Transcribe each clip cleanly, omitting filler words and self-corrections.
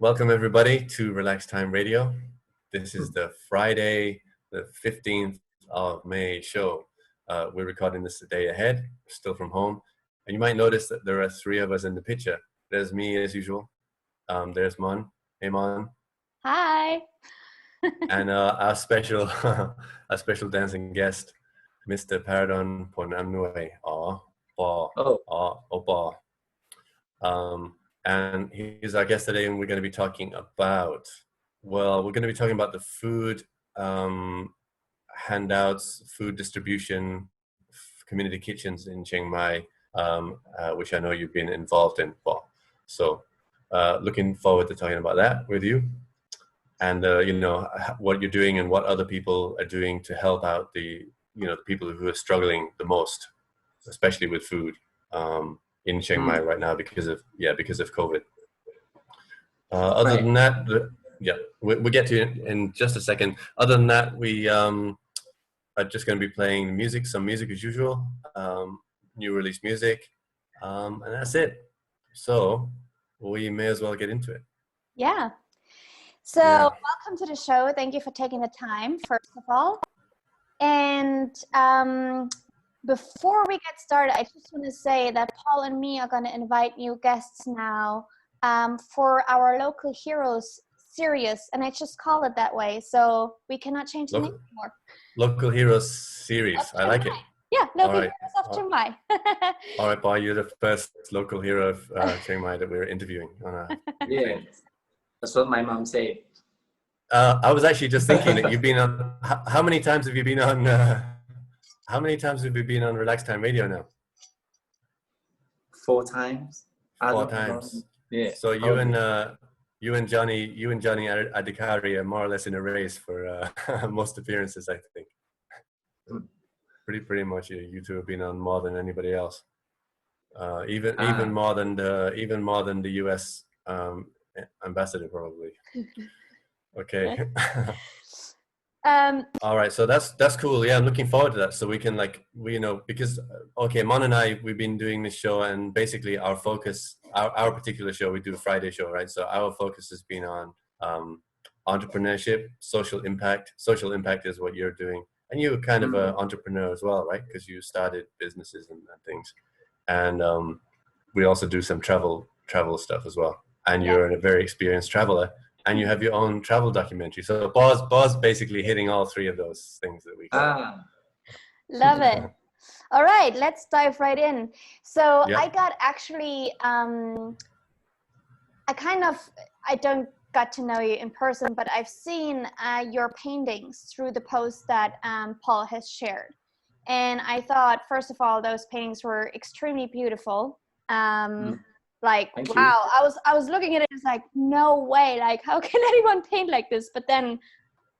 Welcome everybody to Relax Time Radio. This is the Friday, the 15th of May show. We're recording this a day ahead, still from home. And you might notice that there are three of us in the picture. There's me as usual. There's Mon. Hey Mon. Hi. And our special our special dancing guest, Mr. Pharadon Phonamnuai. And he's our guest today, and we're going to be talking about, the food handouts, food distribution, community kitchens in Chiang Mai, which I know you've been involved in. So looking forward to talking about that with you, and what you're doing and what other people are doing to help out the people who are struggling the most, especially with food. In Chiang Mai right now because of COVID. Other than that, we'll get to it in just a second. Other than that, we are just going to be playing some music as usual, new release music, and that's it. So we may as well get into it. Yeah. So welcome to the show. Thank you for taking the time, first of all. And before we get started, I just want to say that Paul and me are going to invite new guests now for our Local Heroes series, and I just call it that way, so we cannot change the name anymore. Local Heroes series, I like it. Yeah, Local Heroes of Chiang Mai. All right, Paul, you're the first local hero of Chiang Mai that we're interviewing. Yeah, that's what my mom said. I was actually just thinking that you've been on. How many times have you been on? How many times have you been on Relax Time Radio now? 4 times. 4 times. Yeah. So you and Johnny Adhikari are more or less in a race for most appearances, I think. Pretty much, you two have been on more than anybody else. Even more than the U.S. ambassador probably. Okay. All right, so that's cool. Yeah, I'm looking forward to that. So we can because Mon and I, we've been doing this show, and basically our focus, our particular show, we do a Friday show, right? So our focus has been on entrepreneurship, social impact. Social impact is what you're doing, and you're kind of an entrepreneur as well, right? Because you started businesses and things, and we also do some travel stuff as well. And you're a very experienced traveler. And you have your own travel documentary. So Boz basically hitting all three of those things that we got. Love it. All right, let's dive right in. So I got actually, I don't got to know you in person, but I've seen your paintings through the post that Paul has shared. And I thought, first of all, those paintings were extremely beautiful. Thank wow, you. I was looking at it, it's like, no way, like how can anyone paint like this? But then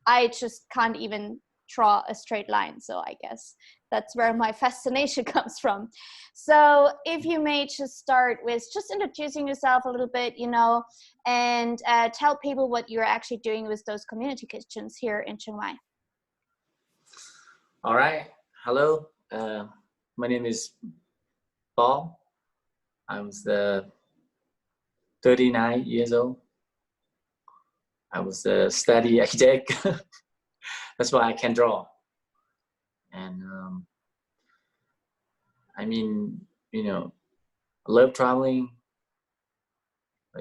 I just can't even draw a straight line, so I guess that's where my fascination comes from. So if you may just start with just introducing yourself a little bit, and tell people what you're actually doing with those community kitchens here in Chiang Mai. All right, hello, my name is Paul. I'm 39 years old. I was a study architect. That's why I can draw. And I love traveling.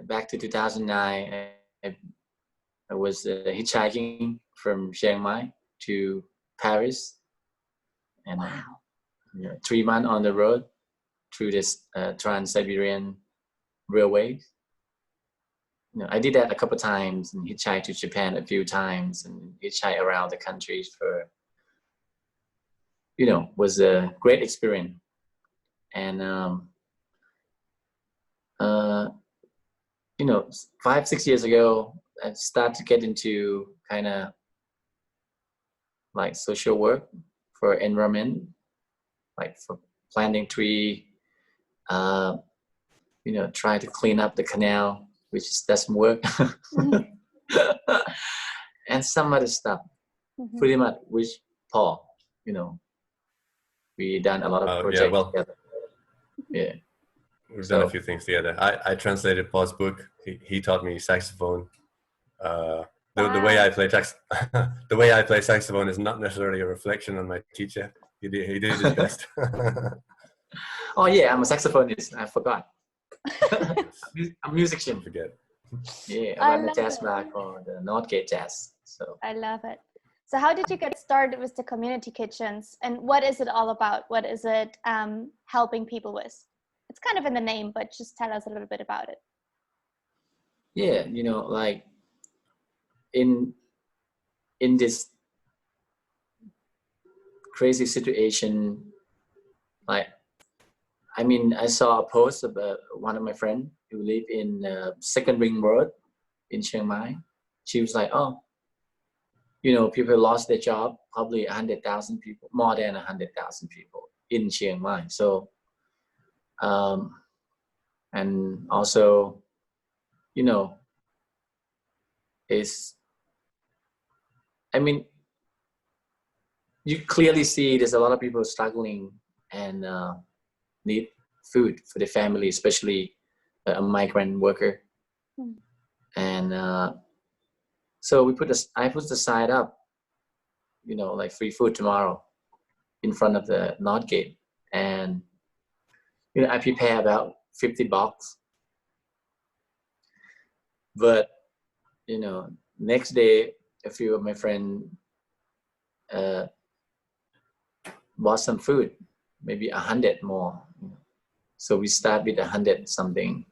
Back to 2009, I was hitchhiking from Chiang Mai to Paris. And 3 months on the road through this Trans-Siberian Railway. I did that a couple of times, and hitchhiked to Japan a few times, and hitchhiked around the countries for, was a great experience. And 5-6 years ago, I started to get into kind of like social work for environment, like for planting tree. Try to clean up the canal, which doesn't work. And some other stuff, pretty much with Paul, we done a lot of projects together. Yeah. We've done a few things together. I translated Paul's book. He taught me saxophone. The way I play the way I play saxophone is not necessarily a reflection on my teacher. He did his best. Oh yeah, I'm a saxophonist. I forgot. Yes. I'm a musician. Don't forget. Yeah, I run a jazz bar called the Northgate Jazz. So I love it. So how did you get started with the community kitchens, and what is it all about? What is it helping people with? It's kind of in the name, but just tell us a little bit about it. yeah, like in this crazy situation, like I saw a post of one of my friends who live in Second Ring Road in Chiang Mai. She was like, oh, people lost their job, probably 100,000 people, more than 100,000 people in Chiang Mai. So, and also, you clearly see there's a lot of people struggling and need food for the family, especially a migrant worker. And so I put the sign up, like free food tomorrow in front of the North Gate. And, I prepare about 50 box. But, next day, a few of my friends bought some food, maybe 100 more. So we start with 100 something.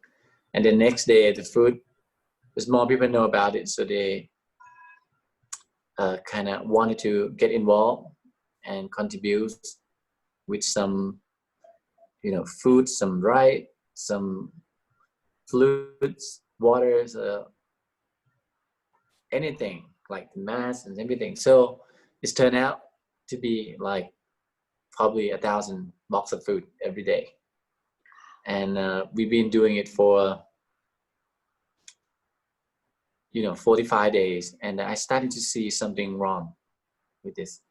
And the next day, the food, there's more people know about it. So they kind of wanted to get involved and contribute with some, food, some Rhye, some fluids, waters, anything like the mass and everything. So it's turned out to be like probably 1,000 box of food every day. And we've been doing it for 45 days, and I started to see something wrong with this.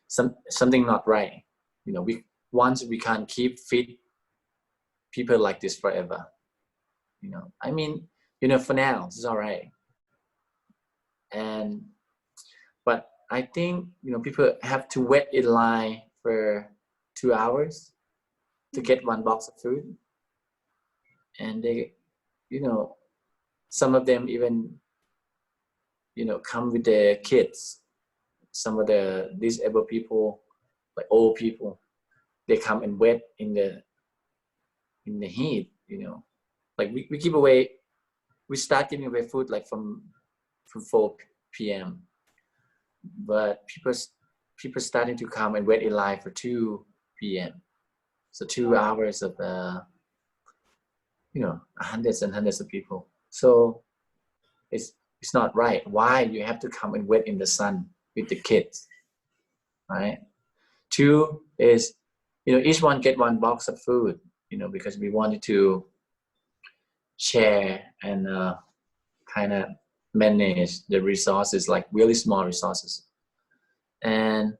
Something not right. We can't keep fit people like this forever. For now it's all right. But I think people have to wait in line for 2 hours to get one box of food, and they some of them even come with their kids. Some of the disabled people, like old people, they come and wait in the heat. Like we give away, we start giving away food like from 4 p.m. but people starting to come and wait in line for 2 p.m. So 2 hours of hundreds and hundreds of people. So it's not right. Why you have to come and wait in the sun with the kids, right? 2 is, each one get one box of food, because we wanted to share and kind of manage the resources, like really small resources. But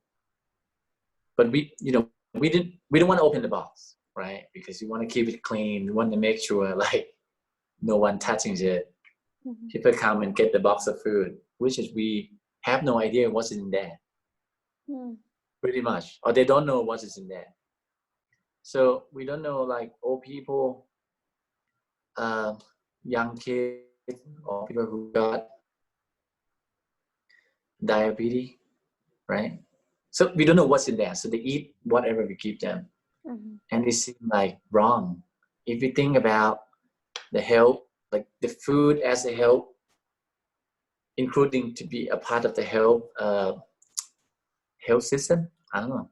we don't want to open the box, right? Because you want to keep it clean. You want to make sure like no one touching it. Mm-hmm. People come and get the box of food, which is we have no idea what's in there. Pretty much, or they don't know what is in there. So we don't know, like old people, young kids, or people who got diabetes, right? So we don't know what's in there. So they eat whatever we give them. Mm-hmm. And it seems like wrong. If you think about the health, like the food as a health, including to be a part of the health system, I don't know.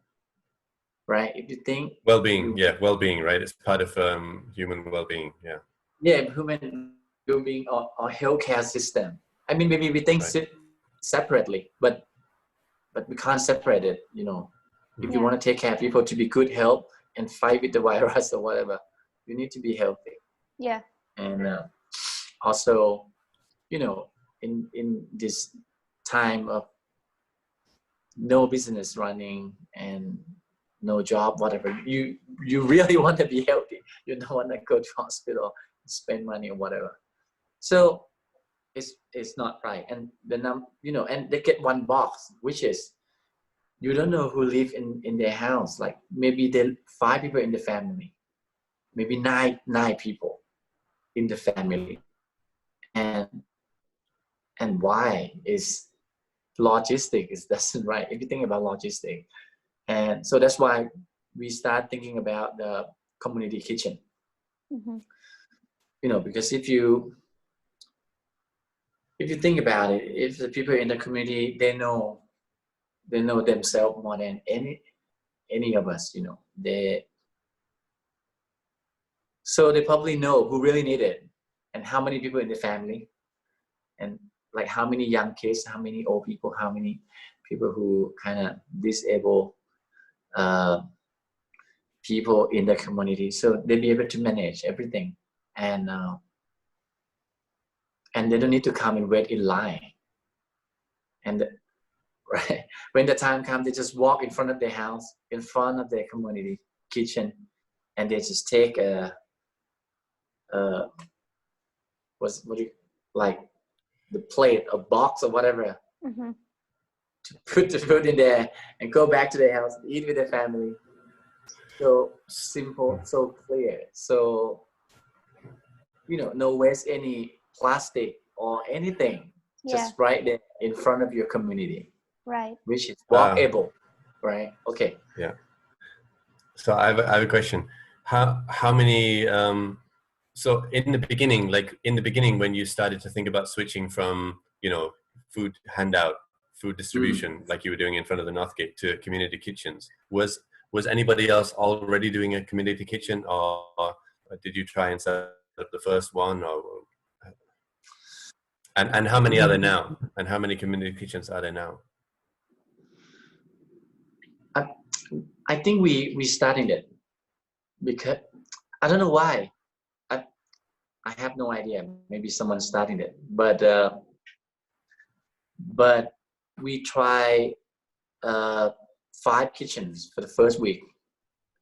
Right? If you think well-being, well-being, right? It's part of human well-being, human well-being or healthcare system. I mean, maybe we think separately, but we can't separate it. If you want to take care of people to be good health and fight with the virus or whatever, you need to be healthy. Yeah. And also, in this time of no business running and no job, whatever. You really want to be healthy. You don't want to go to hospital, spend money or whatever. So it's not right. And and they get one box, which is you don't know who live in their house. Like maybe there 5 people in the family, maybe nine people in the family, and why is logistic is doesn't right. If you think about logistic, and so that's why we start thinking about the community kitchen. Because if you think about it, if the people in the community, they know themselves more than any of us, they probably know who really need it and how many people in the family, and like how many young kids, how many old people, how many people who kind of disabled people in the community, so they'll be able to manage everything, and they don't need to come and wait in line. And right when the time comes, they just walk in front of their house, in front of their community kitchen, and they just take like the plate, a box or whatever, to put the food in there and go back to their house, eat with their family. So simple, so clear. So no waste any plastic or anything. Just right there in front of your community. Right. Which is walkable. Right. Okay. Yeah. So I have a question. How many so in the beginning when you started to think about switching from food handout, food distribution, like you were doing in front of the North Gate, to community kitchens, was anybody else already doing a community kitchen, or did you try and set up the first one, or and how many are there now, and how many community kitchens are there now? I think we started it because I don't know why. I have no idea. Maybe someone started it, but we try 5 kitchens for the first week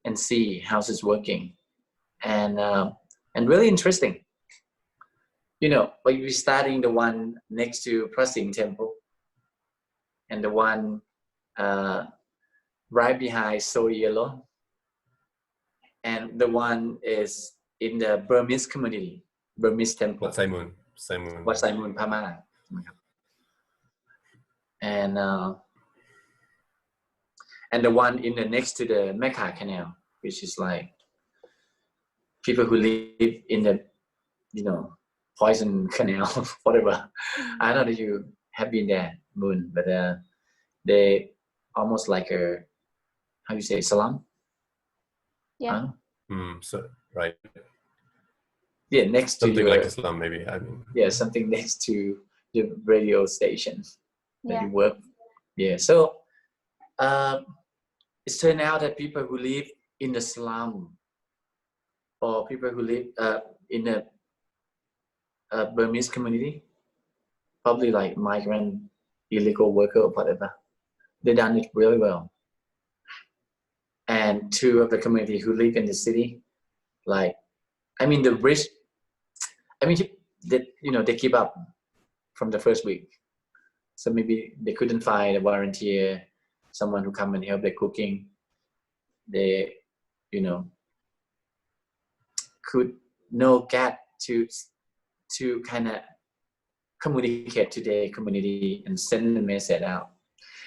and see how's it's working, and really interesting. Like we're starting the one next to Prasing Temple, and the one right behind So Yellow, and the one is in the Burmese community, Burmese temple. Wat Sai Moon. Wat Sai Moon, Pama. And the one in the next to the Mecca Canal, which is like people who live in the poison canal, whatever. I don't know if you have been there, Moon, but they almost like a, how you say, slum? Yeah. So right. Yeah, next something to your, like a slum, maybe. I mean. Yeah, something next to the radio station that you work. Yeah, so it's turned out that people who live in the slum, or people who live in a Burmese community, probably like migrant, illegal worker or whatever, they done it really well. And 2 of the community who live in the city, like, I mean, the rich, I mean, they keep up from the first week. So maybe they couldn't find a volunteer, someone who come and help their cooking. They, could get to kind of communicate to their community and send a message out.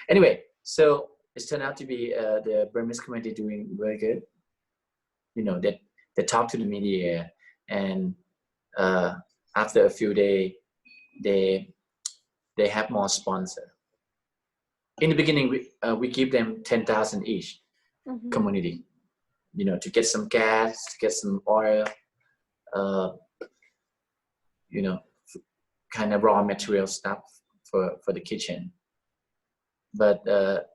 Anyway, so it's turned out to be the Burmese community doing very good. They talk to the media, and after a few days, they have more sponsors. In the beginning, we give them 10,000 each community, to get some gas, to get some oil, kind of raw material stuff for the kitchen. But the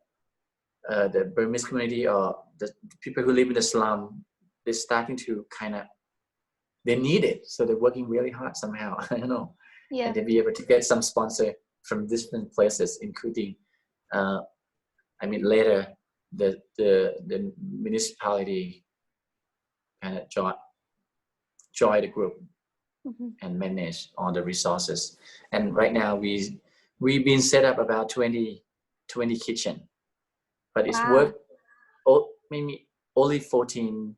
Burmese community, or the people who live in the slum, they're starting to they need it, so they're working really hard somehow. I don't know. Yeah. And they'll be able to get some sponsor from different places, including, later the municipality kind of join the group and manage all the resources. And right now we've been set up about 20 kitchen, but it's maybe only 14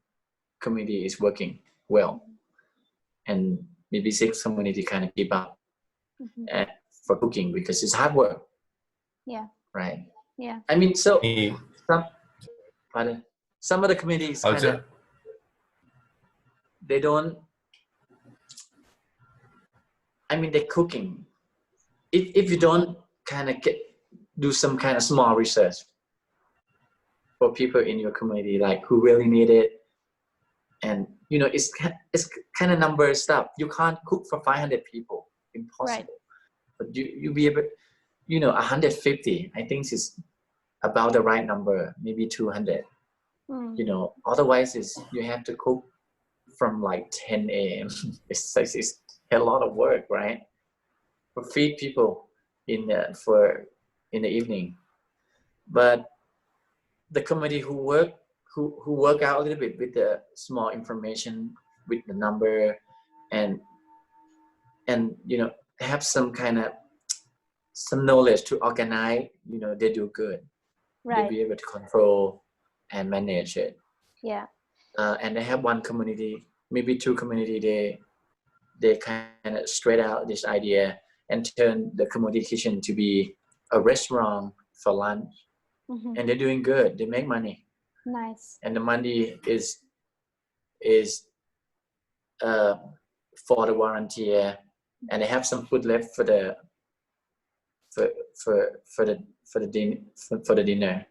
community is working well, and maybe 6 community kind of give up for cooking because it's hard work. Yeah. Right. Yeah. I mean, so some of the communities kind of they don't. I mean, they're cooking. If you don't kind of do some kind of small research for people in your community, like who really need it, and you know, it's kind of number stuff. You can't cook for 500 people, impossible. Right. But you be able, you know, 150. I think is about the right number, maybe 200. You know, otherwise you have to cook from like 10 a.m. it's a lot of work, right? For feed people in the evening. But the committee who work out a little bit with the small information, with the number, and you know, have some knowledge to organize, you know, they do good. Right. They'll be able to control and manage it. Yeah. And they have one community, maybe 2 community, they kind of straight out this idea and turn the community kitchen to be a restaurant for lunch. And they're doing good. They make money. Nice. And the money is for the volunteer, and they have some food left for the dinner.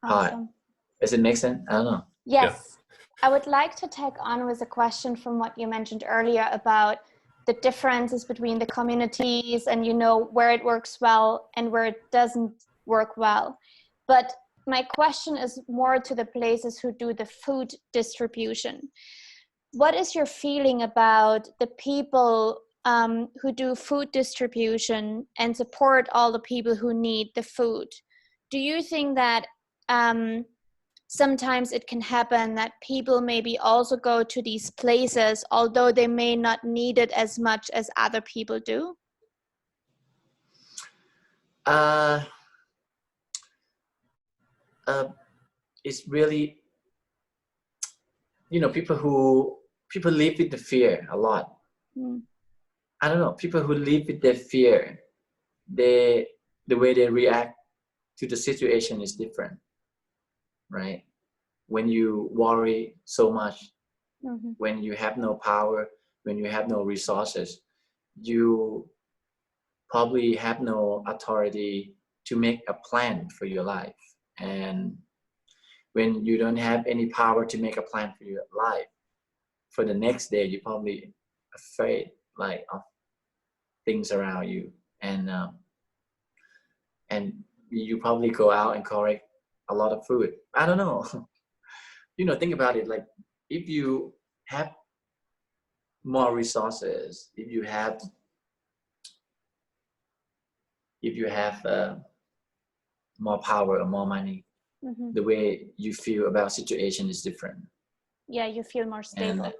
Awesome. Does it make sense? I don't know. Yes. Yeah. I would like to tag on with a question from what you mentioned earlier about the differences between the communities and, you know, where it works well and where it doesn't work well. But my question is more to the places who do the food distribution. What is your feeling about the people who do food distribution and support all the people who need the food? Do you think that sometimes it can happen that people maybe also go to these places, although they may not need it as much as other people do? It's really, you know, people live with the fear a lot. I don't know, people who live with their fear, the way they react to the situation is different, right? When you worry so much, when you have no power, when you have no resources, you probably have no authority to make a plan for your life. And when you don't have any power to make a plan for your life, for the next day, you're probably afraid like of things around you, and you probably go out and collect a lot of food. I don't know. You know, think about it. Like, if you have more resources, if you have more power or more money, the way you feel about situation is different. Yeah, you feel more stable.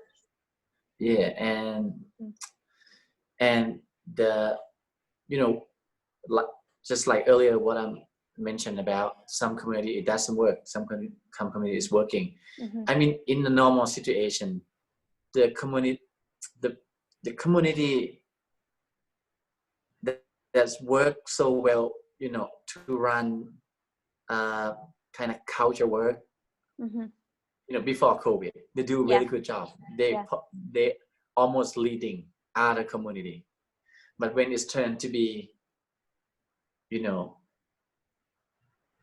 And the, you know, like just like earlier what I mentioned about some community it doesn't work, some community is working. I mean, in the normal situation, the community that's worked so well, you know, to run kind of culture work, you know, before COVID, they do a really good job. They almost leading other community. But when it's turned to be, you know,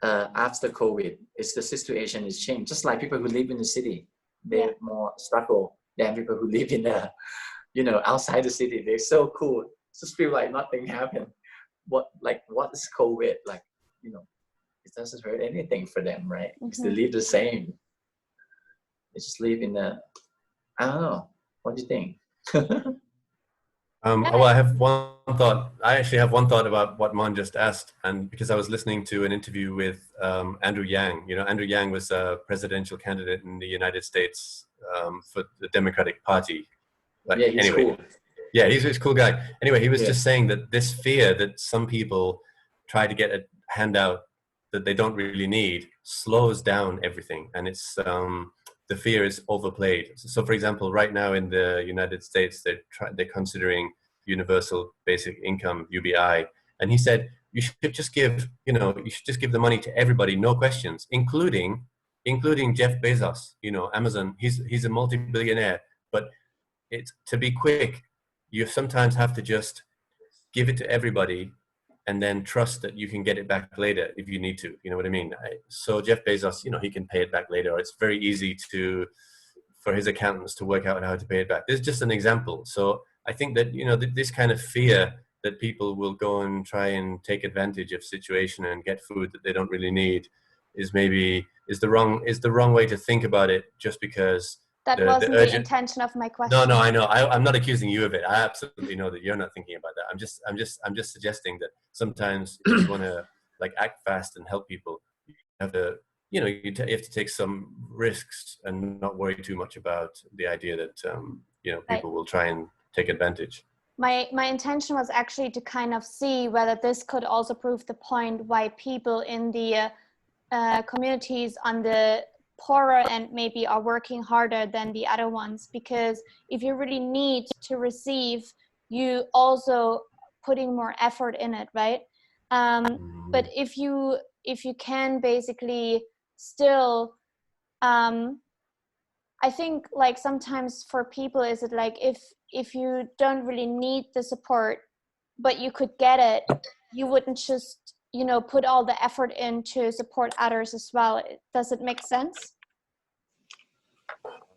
after COVID, it's the situation is changed. Just like people who live in the city, they more struggle than people who live in the, you know, outside the city. They're so cool. Just feel like nothing happened. What is COVID? Like, you know, it doesn't hurt anything for them, right? Because they live the same. They just live in the, I don't know. What do you think? Well, I have one thought. I actually have one thought about what Mon just asked, and because I was listening to an interview with Andrew Yang. You know, Andrew Yang was a presidential candidate in the United States for the Democratic Party. But Yeah, he's anyway, cool. yeah, he's a cool guy. Anyway, he was Yeah. just saying that this fear that some people try to get a handout that they don't really need slows down everything, and it's the fear is overplayed. So, for example, right now in the United States, they're considering universal basic income (UBI), and he said you should just give the money to everybody, no questions, including Jeff Bezos. You know, Amazon. He's a multi-billionaire, but it's to be quick. You sometimes have to just give it to everybody and then trust that you can get it back later if you need to. You know what I mean? So Jeff Bezos, you know, he can pay it back later. Or it's very easy for his accountants to work out how to pay it back. This is just an example. So I think that, you know, this kind of fear that people will go and try and take advantage of situation and get food that they don't really need is the wrong way to think about it, just because That wasn't the intention of my question. No, I know. I'm not accusing you of it. I absolutely know that you're not thinking about that. I'm just suggesting that sometimes if you want to like act fast and help people, you have to, you know, you have to take some risks and not worry too much about the idea that you know, people will try and take advantage. My intention was actually to kind of see whether this could also prove the point why people in the communities on the poorer and maybe are working harder than the other ones, because if you really need to receive, you also putting more effort in it, right? But if you can basically still I think like sometimes for people is it like if you don't really need the support but you could get it, you wouldn't just, you know, put all the effort in to support others as well. Does it make sense?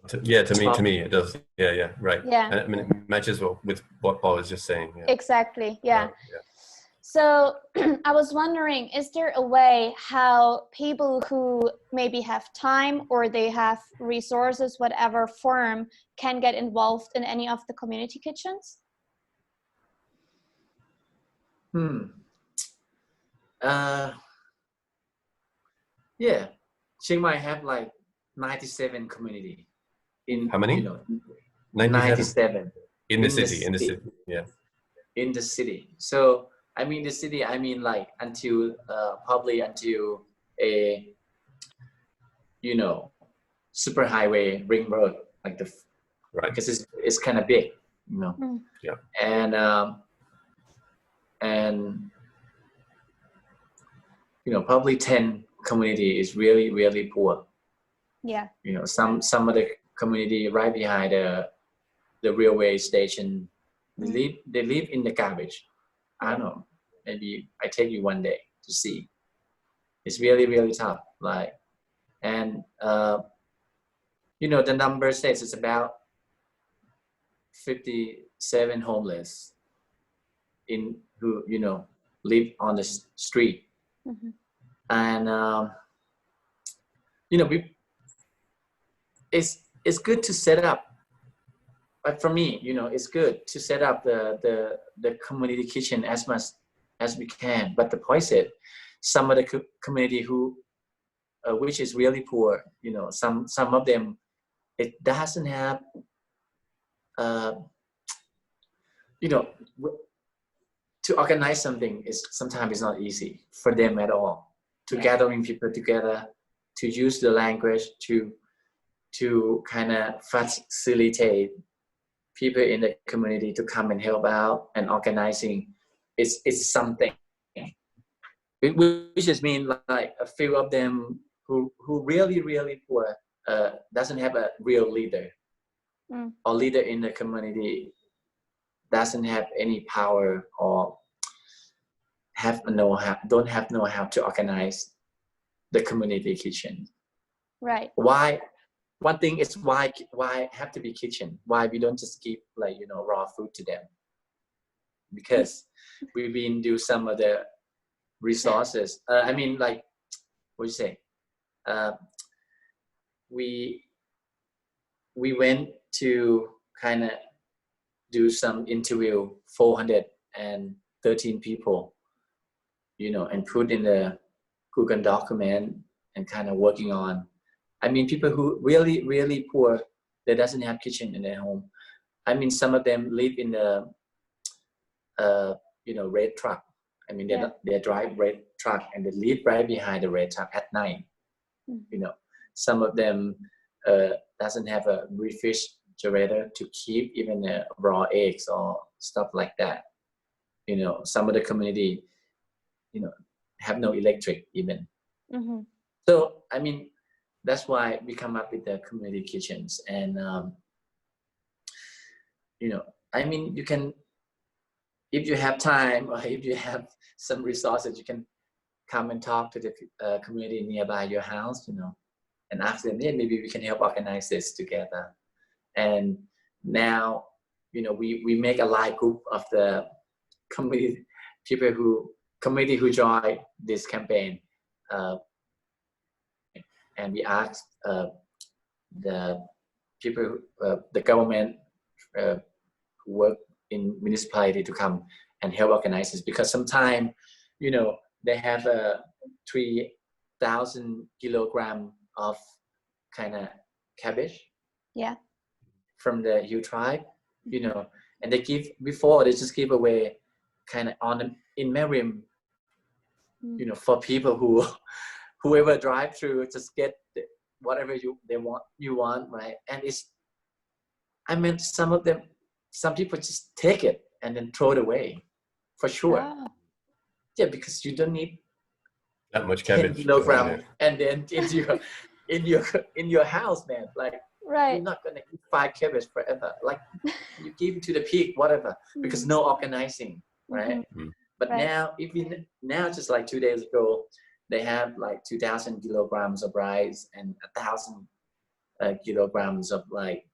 To me it does. Yeah, right. Yeah. And I mean, it matches with what Paul was just saying. Yeah. Exactly. Yeah. Yeah. So I was wondering, is there a way how people who maybe have time or they have resources, whatever form, can get involved in any of the community kitchens? Yeah, Chiang Mai have like 97 community. In how many? You know, 97 in the city. Yeah. In the city. So I mean the city. I mean like until probably until a, you know, super highway ring road, like the right, because it's kind of big, you know. Yeah. And you know, probably 10 community is really, really poor. Yeah. You know, some of the community right behind the railway station, they live in the garbage. I don't know, maybe I take you one day to see. It's really, really tough. Like, and you know, the number says it's about 57 homeless in who, you know, live on the street. And you know, it's good to set up, but for me, you know, it's good to set up the community kitchen as much as we can. But the point is, some of the community who which is really poor, you know, some of them, it doesn't have you know, to organize something is sometimes it's not easy for them at all. To gathering people together, to use the language, to kind of facilitate people in the community to come and help out and organizing. It's something, which just means like a few of them who really, really poor, doesn't have a real leader or leader in the community, doesn't have any power or don't have know-how to organize the community kitchen. Right. Why? One thing is why have to be kitchen? Why we don't just give, like, you know, raw food to them? Because we've been do some of the resources. I mean, like, what do you say? We went to kind of do some interview 413 people, you know, and put in the Google document and kind of working on. I mean, people who really, really poor, that doesn't have kitchen in their home. I mean, some of them live in the, you know, red truck. I mean, they drive red truck and they live right behind the red truck at night. You know, some of them doesn't have a refrigerator to keep even raw eggs or stuff like that. You know, some of the community, you know, have no electric even. So, I mean, that's why we come up with the community kitchens. And, you know, I mean, you can, if you have time or if you have some resources, you can come and talk to the community nearby your house, you know, and ask them, yeah, maybe we can help organize this together. And now, you know, we make a live group of the community people who join this campaign. And we asked the people, the government who work in municipality to come and help organize this, because sometimes, you know, they have 3,000 kilogram of kind of cabbage. Yeah. From the Hill tribe, you know, and they just give away kind of in Merriam, you know, for people whoever drive through, just get whatever you want, right? And I mean, some people just take it and then throw it away, for sure. Oh. Yeah, because you don't need that much cabbage 10 kilogram and then in your house, man. Like, you're not gonna eat 5 cabbage forever. Like, you give it to the pig, whatever, because no organizing, right? But now, just like 2 days ago, they have like 2,000 kilograms of rice and 1,000 kilograms of like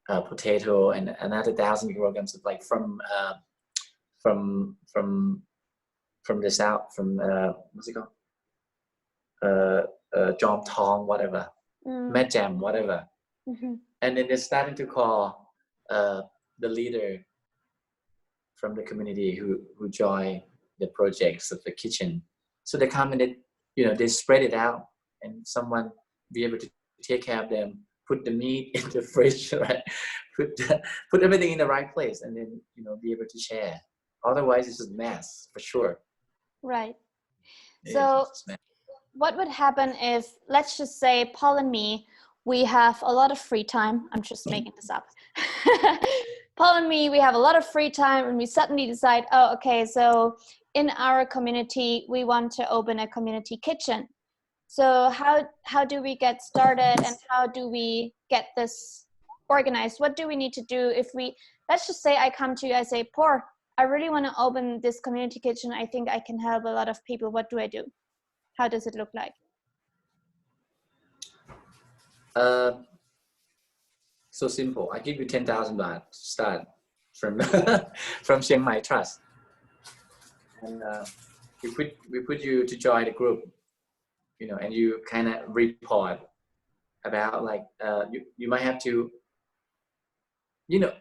potato, and another 1,000 kilograms of like from the south, from what's it called? Jom Tong, whatever, Majam, whatever. And then they're starting to call the leader from the community who join the projects of the kitchen. So they come and they spread it out, and someone be able to take care of them, put the meat in the fridge, right? Put everything in the right place, and then be able to share. Otherwise, it's a mess for sure. Right. So what would happen if, let's just say, Paul and me, we have a lot of free time. I'm just making this up. Paul and me, we have a lot of free time, and we suddenly decide, oh, okay, so in our community, we want to open a community kitchen. So how do we get started, and how do we get this organized? What do we need to do if let's just say I come to you, I say, Paul, I really want to open this community kitchen. I think I can help a lot of people. What do I do? How does it look like? So simple. I give you 10,000 baht to start from from Chiang Mai Trust, and we put you to join the group, and you kind of report about like you might have to,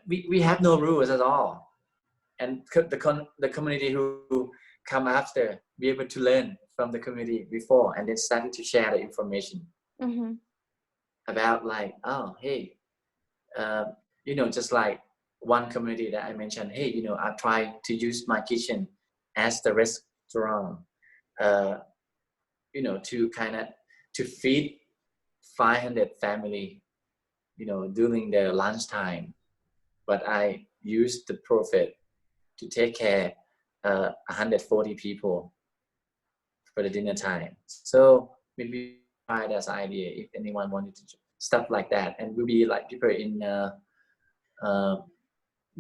we have no rules at all, and the community who come after be able to learn from the community before, and then starting to share the information about like, oh, hey, just like one community that I mentioned, hey, I try to use my kitchen as the restaurant, to kind of to feed 500 family, during their lunchtime, but I use the profit to take care 140 people for the dinner time. So maybe try that idea if anyone wanted to stuff like that, and we'll be like people in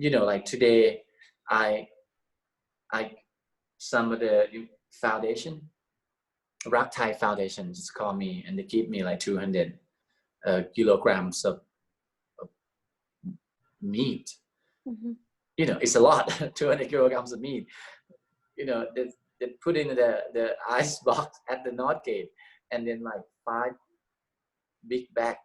like today I some of the foundation, Rhye Foundation just called me, and they give me like 200 kilograms of meat. It's a lot. 200 kilograms of meat. They put in the ice box at the North Gate, and then like 5 big bags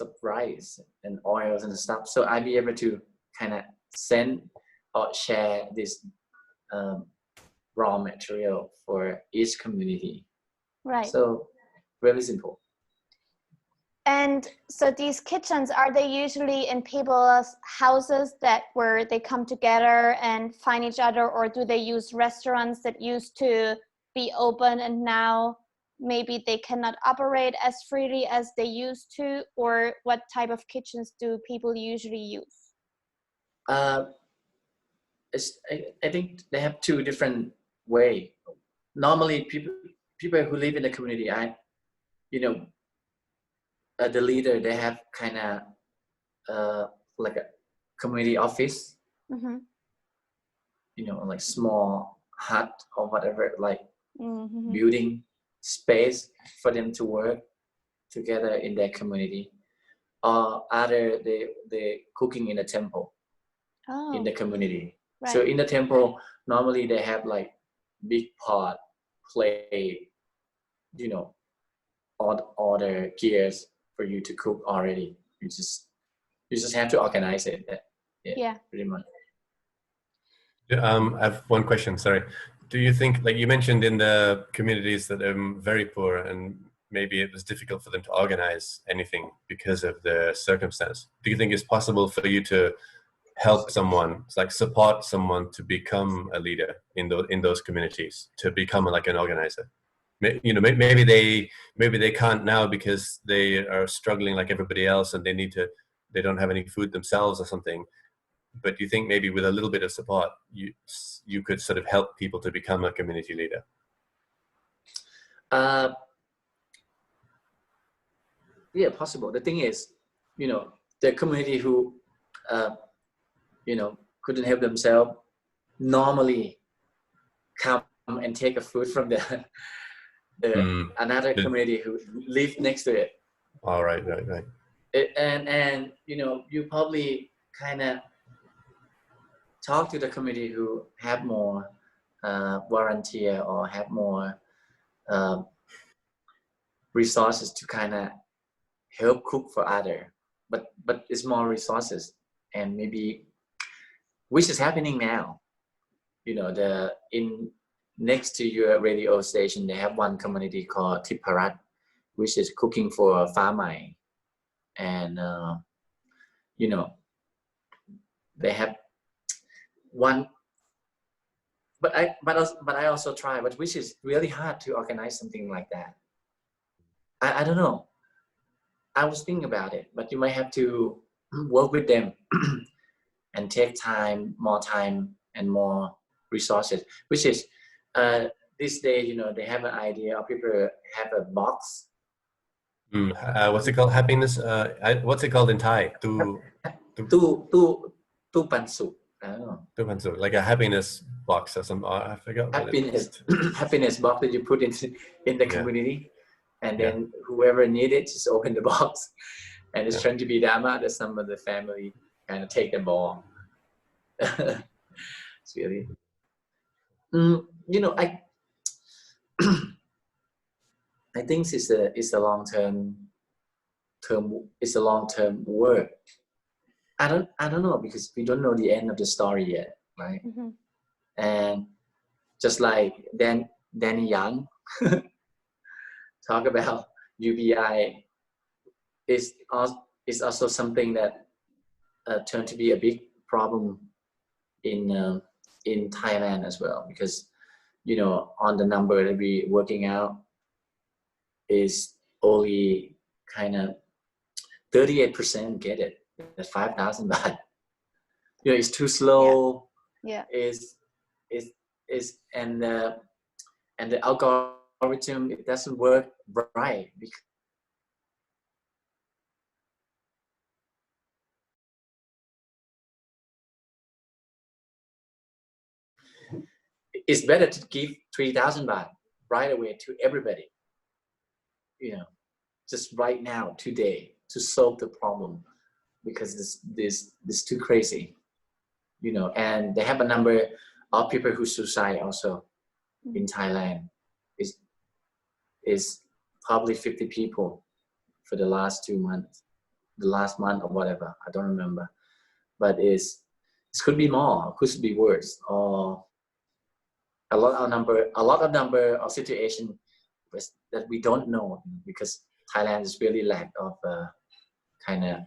of rice and oils and stuff. So I'd be able to kind of send or share this raw material for each community. Right. So really simple. And so these kitchens, are they usually in people's houses that where they come together and find each other, or do they use restaurants that used to be open and now maybe they cannot operate as freely as they used to? Or what type of kitchens do people usually use? I think they have two different ways. Normally, people who live in the community, the leader, they have kind of like a community office, Mm-hmm. Like small hut or whatever, like Mm-hmm. building space for them to work together in their community. Or other, they cooking in a temple in the community. Right. So in the temple, normally they have like big pot, plate, all the gears for you to cook already. You just have to organize it. Yeah. Pretty much. I have one question. Sorry. Do you think, like you mentioned, in the communities that are very poor and maybe it was difficult for them to organize anything because of the circumstance? Do you think it's possible for you to help someone, like support someone to become a leader in those communities, to become like an organizer? Maybe they can't now because they are struggling like everybody else and they don't have any food themselves or something. But do you think maybe with a little bit of support, you could sort of help people to become a community leader? Yeah, possible. The thing is, the community who, couldn't help themselves, normally come and take a food from another community who live next to it. All right. And you probably kind of talk to the community who have more volunteer or have more resources to kind of help cook for other, but it's more resources, and maybe which is happening now. In next to your radio station, they have one community called Tiparat, which is cooking for Phá Mai, and they have one. But I also try, but which is really hard to organize something like that. I don't know. I was thinking about it, but you might have to work with them and take more time and more resources, which is this day, they have an idea, or people have a box. What's it called? Happiness? What's it called in Thai? Tu Pansuk. Tu Pansuk, like a happiness box or some. I forgot. Happiness box that you put in the community, and then whoever needs it just open the box, and it's trying to be Dharma that some of the family kind of take the ball. It's really, I think it's a long-term work. I don't know, because we don't know the end of the story yet, right? Mm-hmm. And just like Danny Young talk about UBI is also something that turned to be a big problem in Thailand as well, because on the number that we working out is only kind of 38% get it. That's 5,000 baht. It's too slow. Yeah. And the algorithm, it doesn't work right, because it's better to give 3,000 baht right away to everybody. Just right now, today, to solve the problem, because this too crazy. And they have a number of people who suicide also in Thailand. Is probably 50 people for the last 2 months, the last month or whatever. I don't remember, but could be more, could be worse, or a lot of number of situations that we don't know, because Thailand is really lack of kind of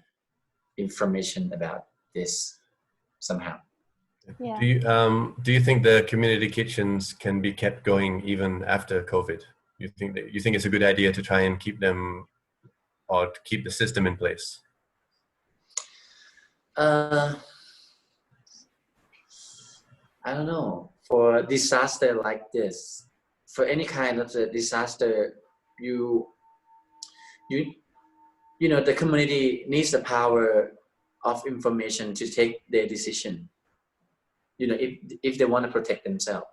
information about this somehow. Yeah. Do you think the community kitchens can be kept going even after COVID? You think it's a good idea to try and keep them, or to keep the system in place? I don't know. For a disaster like this, for any kind of a disaster, you know, the community needs the power of information to take their decision. You know, if they want to protect themselves,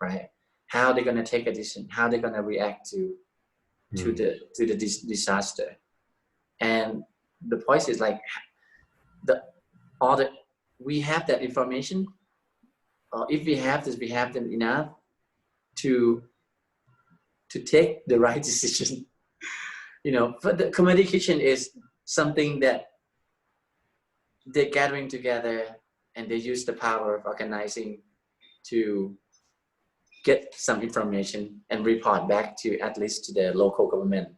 right? How they're gonna take a decision? How they're gonna react to the disaster? And the point is like we have that information. If we have this, we have them enough to take the right decision. You know, for the community kitchen is something that they're gathering together and they use the power of organizing to get some information and report back to at least to the local government.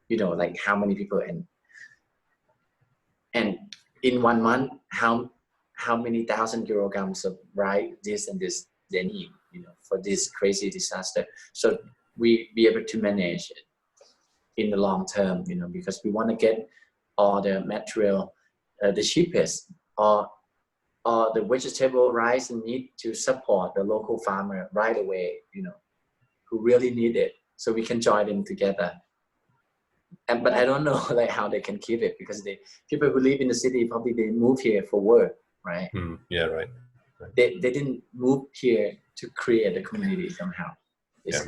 You know, like how many people and in 1 month how many thousand kilograms of rye this and this they need, you know, for this crazy disaster. So we be able to manage it in the long term, you know, because we want to get all the material the cheapest, or the vegetable rice need to support the local farmer right away, you know, who really need it, so we can join them together. But I don't know like how they can keep it, because the people who live in the city probably they move here for work, right? Yeah, right. They didn't move here to create a community somehow. It's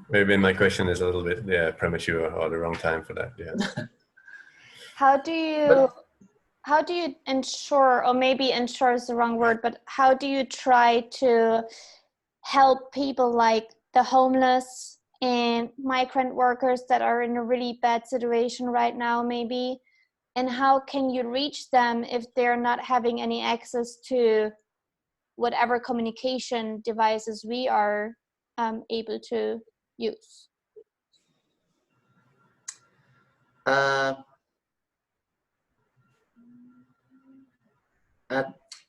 maybe my question is a little bit premature or the wrong time for that. Yeah. How do you ensure, or maybe ensure is the wrong word, but how do you try to help people like the homeless and migrant workers that are in a really bad situation right now, maybe? And how can you reach them if they're not having any access to whatever communication devices we are able to use?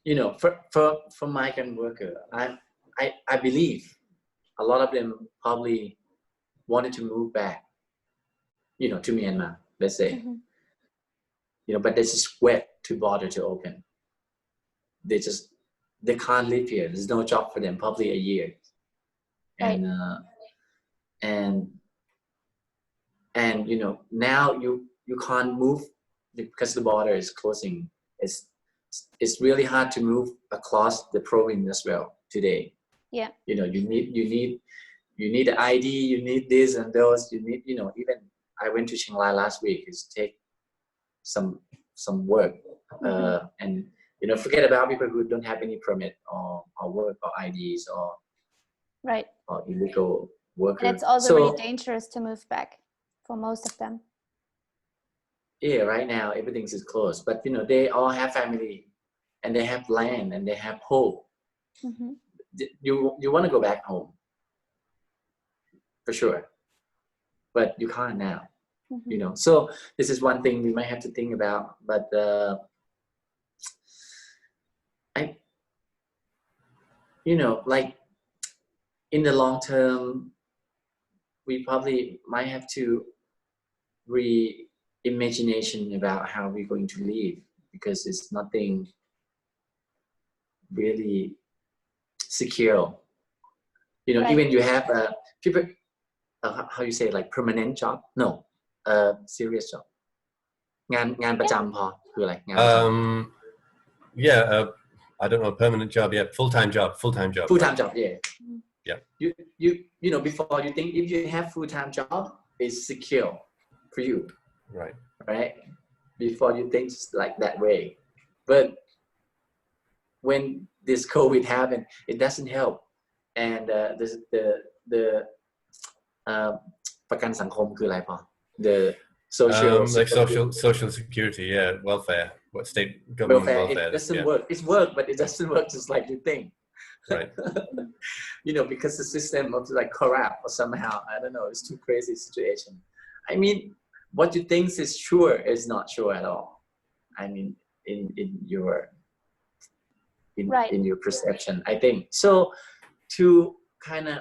You know, for migrant worker, I believe a lot of them probably wanted to move back, you know, to Myanmar, let's say. You know, but they just wait to border to open. They can't live here. There's no job for them, probably a year. And and you know, now you can't move because the border is closing. It's really hard to move across the province as well today. Yeah. You know, you need the ID, you need this and those, you need, you know, even I went to Chiang Mai last week to take some work, and you know, forget about people who don't have any permit or work or IDs or or illegal workers. And it's also really dangerous to move back for most of them. Yeah, right now everything is closed, but you know, they all have family and they have land and they have hope. You want to go back home for sure, but you can't now. You know, so this is one thing we might have to think about. But you know, like in the long term, we probably might have to reimagination about how we're going to live, because it's nothing really secure. You know, even you have people, how you say, like permanent job? No, serious job. งานประจำพอคืออะไรงานประจำ I don't know, permanent job, full-time job, yeah. You know, before you think if you have full-time job, it's secure for you, right? Before you think like that way, but when this COVID happened, it doesn't help, and the ประกันสังคมคืออะไรพอ the social like social security, welfare. what state government welfare. welfare? It doesn't Yeah, work. It's work, but it doesn't work just like you think. right. You know, because the system of like corrupt or somehow, I don't know, it's too crazy situation. I mean, what you think is sure is not sure at all. I mean, in your Right. in your perception, I think. So to kind of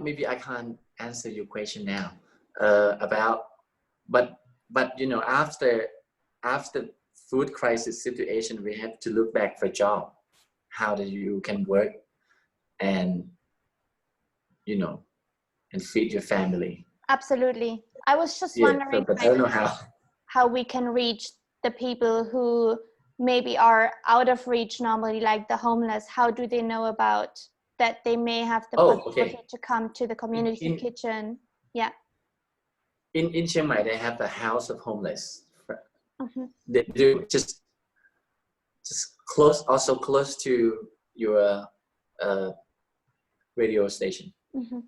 maybe I can't answer your question now about, but you know, after food crisis situation, we have to look back for job. How do you can work and, you know, and feed your family. Absolutely. I was just Yeah, wondering but I don't know how we can reach the people who maybe are out of reach normally, like the homeless. How do they know about that they may have the possibility to come to the community kitchen? Yeah. In Chiang Mai, they have the house of homeless. Mm-hmm. They do just close, also close to your radio station, Mm-hmm.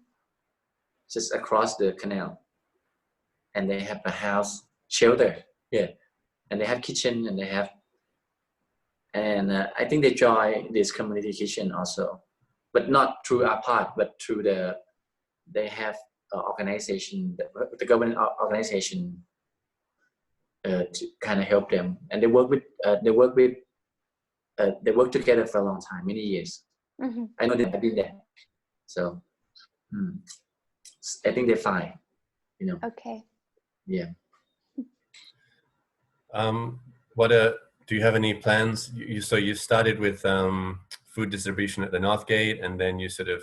just across the canal, and they have a house shelter. Yeah, and they have kitchen, and they have, and I think they join this community kitchen also, but not through our part, but through they have organization, the government organization to kind of help them, and they work together for a long time, many years. Mm-hmm. I know they've been there, so I think they're fine, you know. Okay. Yeah. Do you have any plans? So you started with food distribution at the North Gate, and then you sort of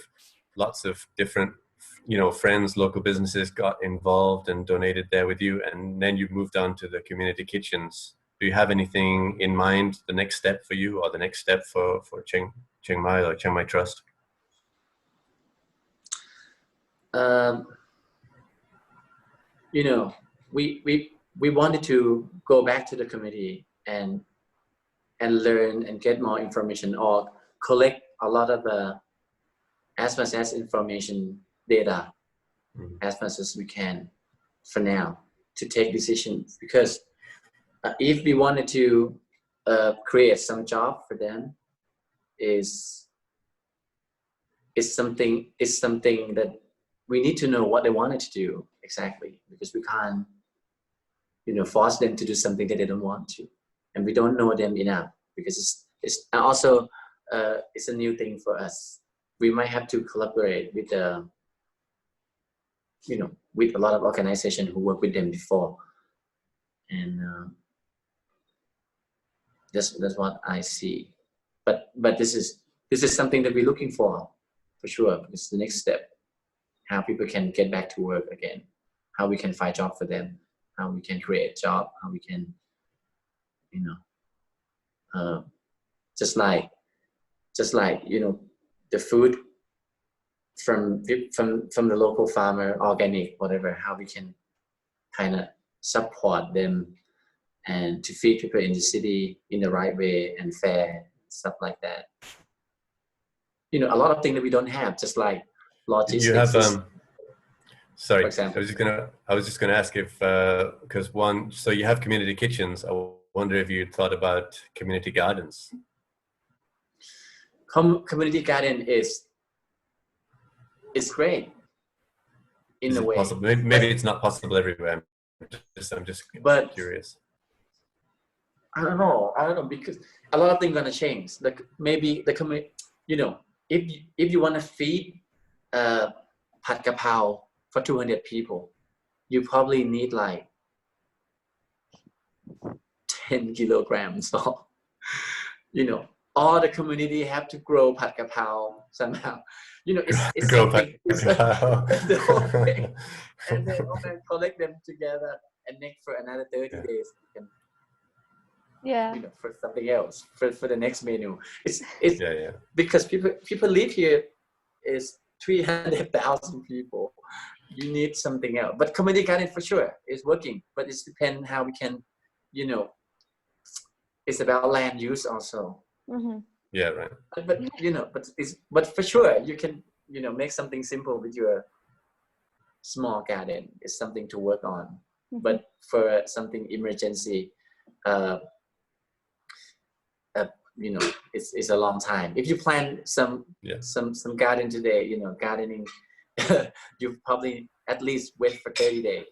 lots of different, you know, friends, local businesses got involved and donated there with you, and then you moved on to the community kitchens. Do you have anything in mind, the next step for you, or the next step for Chiang Mai or Chiang Mai Trust? You know, we wanted to go back to the community and learn and get more information, or collect a lot of as much as information data as much as we can for now to take decisions, because if we wanted to create some job for them is something that we need to know what they wanted to do exactly, because we can't, you know, force them to do something that they don't want to, and we don't know them enough, because it's also it's a new thing for us. We might have to collaborate with you know, with a lot of organizations who work with them before, and that's what I see. But this is something that we're looking for sure, because the next step, how people can get back to work again, how we can find job for them, how we can create job, how we can, you know, just like you know, the food from the local farmer, organic, whatever, how we can kind of support them and to feed people in the city in the right way and fair, stuff like that. You know, a lot of things that we don't have, just like logistics. You have sorry, for example. I was just gonna ask if because so you have community kitchens. I wonder if you thought about community gardens. Community garden is great in a way. Possible? Maybe it's not possible everywhere. I'm just curious. I don't know, because a lot of things gonna change. Like maybe the community, you know, if you want to feed pad kapao for 200 people, you probably need like 10 kilograms. So, you know, all the community have to grow pad kapao somehow. You know, it's something. It's the whole thing, and then collect them together and make for another 30 days. Yeah. You know, for something else, for the next menu. It's because people live here is 300,000 people. You need something else. But community garden for sure is working, but it depends how we can, you know, it's about land use also. Mm-hmm. Yeah, right. But you know, but for sure you can, you know, make something simple with your small garden. It's something to work on. Mm-hmm. But for something emergency, uh, you know, it's a long time. If you plant some garden today, you know, gardening, you probably at least wait for 30 days.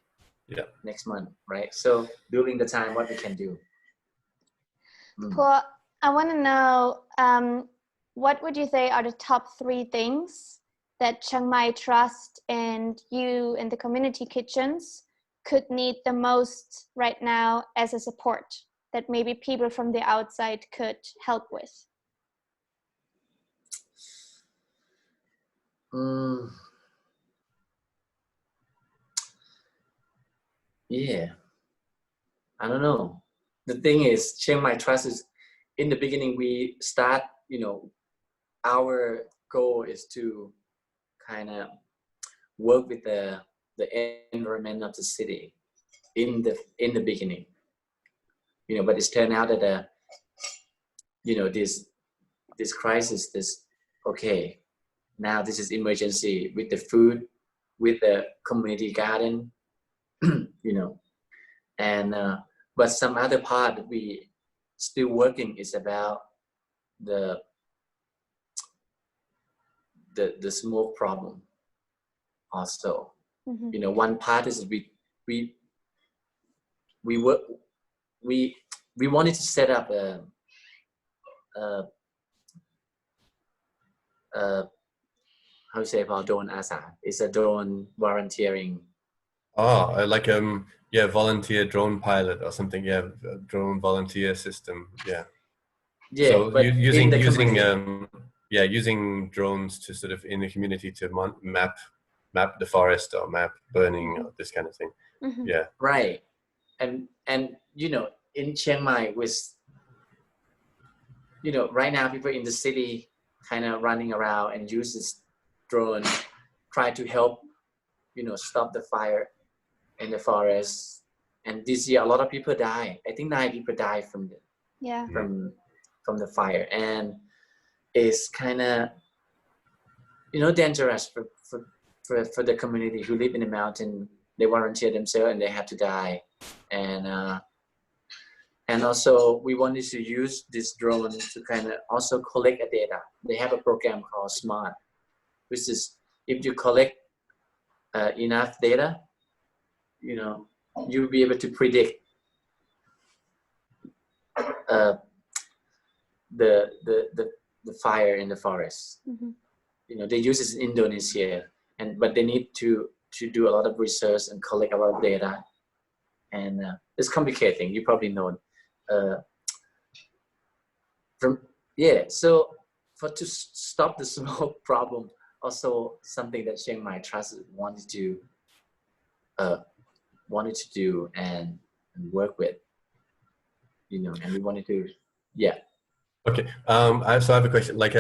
Yeah. Next month, right? So during the time, what we can do. Well, I want to know, what would you say are the top 3 things that Chiang Mai Trust and you in the community kitchens could need the most right now as a support that maybe people from the outside could help with? Yeah, I don't know. The thing is, Chiang Mai Trust is, in the beginning, we start, you know, our goal is to kind of work with the environment of the city in the beginning, you know, but it's turned out that you know, this crisis, okay, now this is emergency with the food, with the community garden, you know, and but some other part we still working is about the smoke problem also. You know, one part is we wanted to set up how you say about drone asa. It's a drone volunteering. Oh, like volunteer drone pilot or something. Yeah, drone volunteer system. Yeah. Yeah. So but using drones to sort of in the community to map the forest or map burning or this kind of thing. Yeah. Right. And you know, in Chiang Mai, with, you know, right now people in the city kind of running around and use this drone, try to help, you know, stop the fire in the forest. And this year a lot of people die. I think 9 people died from the fire, and it's kind of, you know, dangerous for the community who live in the mountain. They volunteer themselves and they have to die. And also we wanted to use this drone to kind of also collect data. They have a program called SMART, which is, if you collect enough data, you know, you'll be able to predict the fire in the forest. You know, they use it in Indonesia, but they need to do a lot of research and collect a lot of data, and it's complicating. You probably know. So to stop the smoke problem, also something that Chiang Mai Trust wanted to do and work with, you know, and we wanted to, Okay. I have a question. Like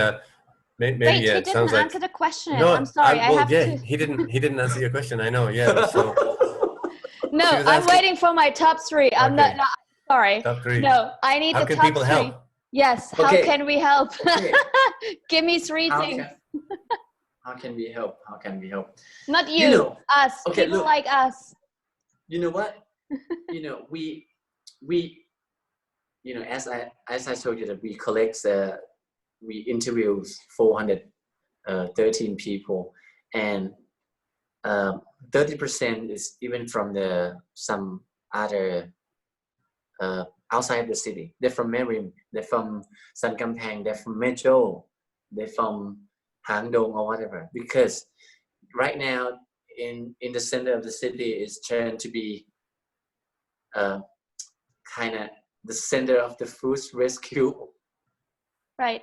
maybe Wait, yeah, he it didn't sounds answer like the question. no. I'm sorry. He didn't answer your question. I know. Yeah. So no, I'm waiting for my top 3. I'm okay. not sorry. Top 3. No, I need How the can top people 3. help? Yes. Okay. How can we help? Okay. Give me 3 things. How can we help? How can we help? Not you, You know, us. okay, people look, like us. You know what? You know, we you know, as I told you, that we we interview 413 people, and 30% is even from some other outside the city. They're from Merim, they're from San Kamphaeng, they're from Metro, they're from Hang Dong or whatever. Because right now in the center of the city is turned to be kind of the center of the food rescue. Right.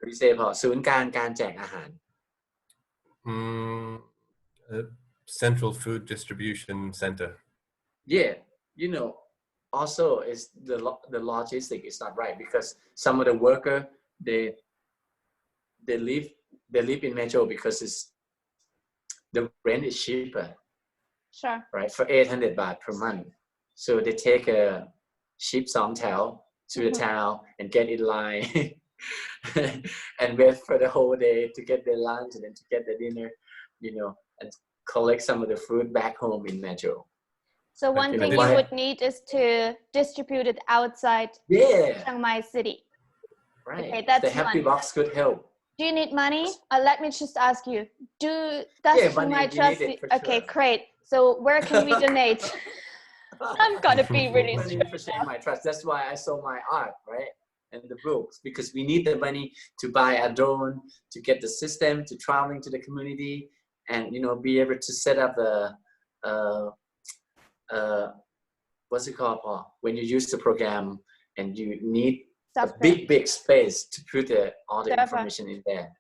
We say about ศูนย์กลางการแจกอาหาร Central Food Distribution Center. Yeah, you know, also is the logistic is not right, because some of the worker they live in Metro because the rent is cheaper. Sure. Right, for 800 baht per month. So they take a cheap songtail to the town and get in line and wait for the whole day to get their lunch and then to get the dinner, you know, and collect some of the food back home in Metro. So one thing you would need is to distribute it outside Chiang Mai city. Right. Okay, that's the happy box could help. Do you need money? Let me just ask you. Does Chiang Mai Trust? Okay, great. So where can we donate? I'm gonna be really for Chiang Mai Trust. That's why I sold my art, right? And the books, because we need the money to buy a drone, to get the system, to traveling to the community, and be able to set up the what's it called, Paul? When you use the program and you need a big space to put all the information in there.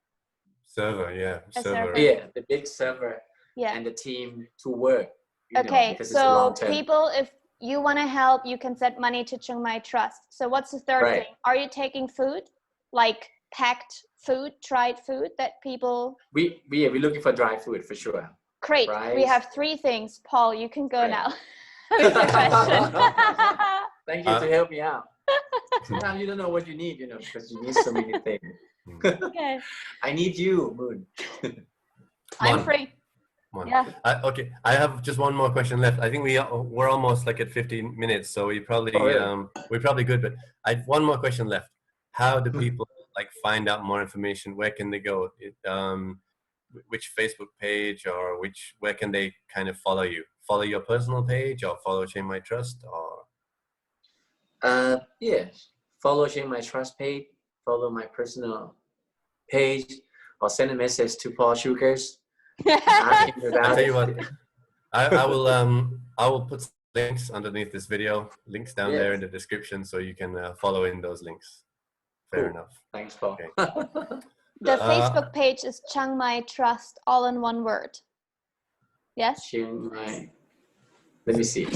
Server, yeah. Server. Yeah, the big server and the team to work. Okay, so people, if you want to help, you can send money to Chiang Mai Trust. So what's the third thing? Are you taking food, like packed food, dried food that people? We're looking for dry food for sure. Great. Rice. We have 3 things. Paul, you can go now. With the question. Thank you to help me out. Sometimes you don't know what you need, because you need so many things. Okay. I need you, Moon. I'm free. Yeah. Okay. I have just one more question left. I think we're almost like at 15 minutes, so we're probably good. But I have one more question left. How do people find out more information? Where can they go? Which Facebook page or where can they kind of follow you? Follow your personal page or follow Chiang Mai Trust or? Follow Chiang Mai Trust page. Follow my personal page, or send a message to Paul Sugars. I'll tell you what. I will put links underneath this video. Links down there in the description, so you can follow in those links. Fair enough. Thanks, Paul. Okay. The Facebook page is Chiang Mai Trust, all in one word. Yes? Chiang Mai. Let me see.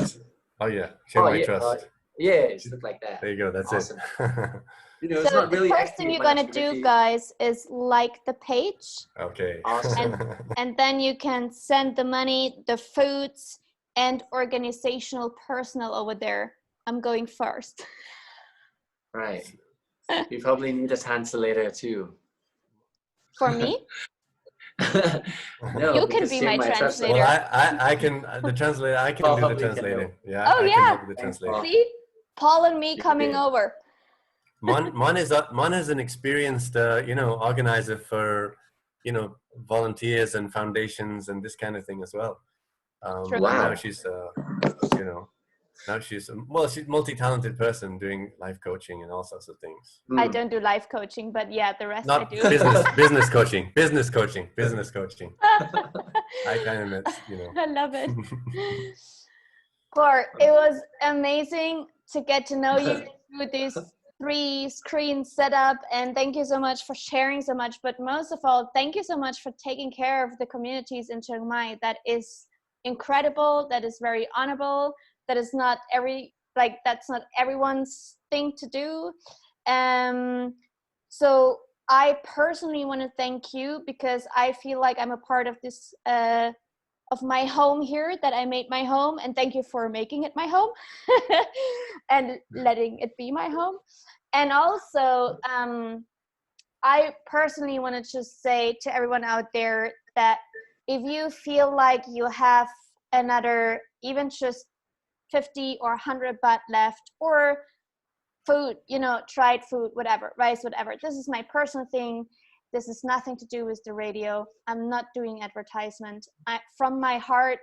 Oh yeah, Chiang Mai Trust. It's look like that. There you go. That's awesome. It. It's so not really the first thing you're gonna do, guys, is like the page. Okay. Awesome. And then you can send the money, the foods, and organizational personnel over there. I'm going first. Right. You probably need a translator too. For me? No, you can be my translator. Well, I can the translator. I can do the translating. Yeah. Oh, I yeah. can help with the translating. See, Paul and me coming over. Mon is an experienced organizer for volunteers and foundations and this kind of thing as well. Now she's she's a multi-talented person doing life coaching and all sorts of things. I don't do life coaching, but the rest Not I do. business coaching. I kind of I love it. Cor, it was amazing to get to know you through this 3-screen setup, and thank you so much for sharing so much. But most of all, thank you so much for taking care of the communities in Chiang Mai. That is incredible. That is very honorable. That is not that's not everyone's thing to do. So I personally want to thank you, because I feel like I'm a part of this of my home here, that I made my home, and thank you for making it my home and letting it be my home. And also I personally want to just say to everyone out there that if you feel like you have another even just 50 or 100 baht left, or food, dried food, whatever, rice, whatever, this is my personal thing. This is nothing to do with the radio. I'm not doing advertisement. From my heart,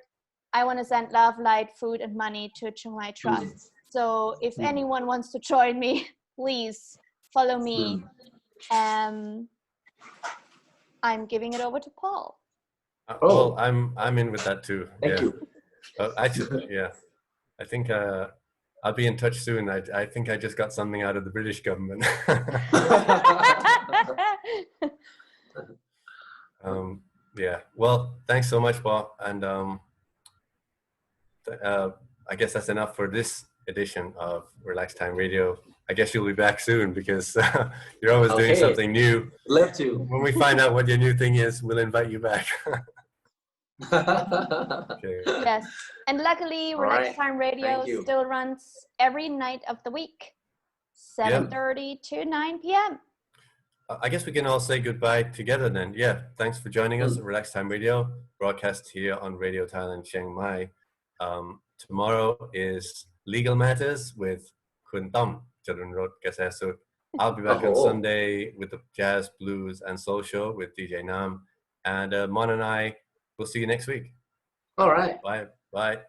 I want to send love, light, food, and money to Chiang Mai Trust. So if anyone wants to join me, please follow me. I'm giving it over to Paul. Well, I'm in with that too. Thank you. I think I'll be in touch soon. I think I just got something out of the British government. Well, thanks so much, Paul. And I guess that's enough for this edition of Relax Time Radio. I guess you'll be back soon, because you're always doing something new. Love to. When we find out what your new thing is, we'll invite you back. Okay. Yes. And luckily, Relax Time Radio still runs every night of the week, 7:30 to 9 p.m. I guess we can all say goodbye together then. Yeah, thanks for joining us at Relax Time Radio, broadcast here on Radio Thailand Chiang Mai. Tomorrow is Legal Matters with Kun Tom, Children Road Kasesut. I'll be back on Sunday with the Jazz, Blues, and Soul Show with DJ Nam. And Mon and I will see you next week. All right. Bye. Bye.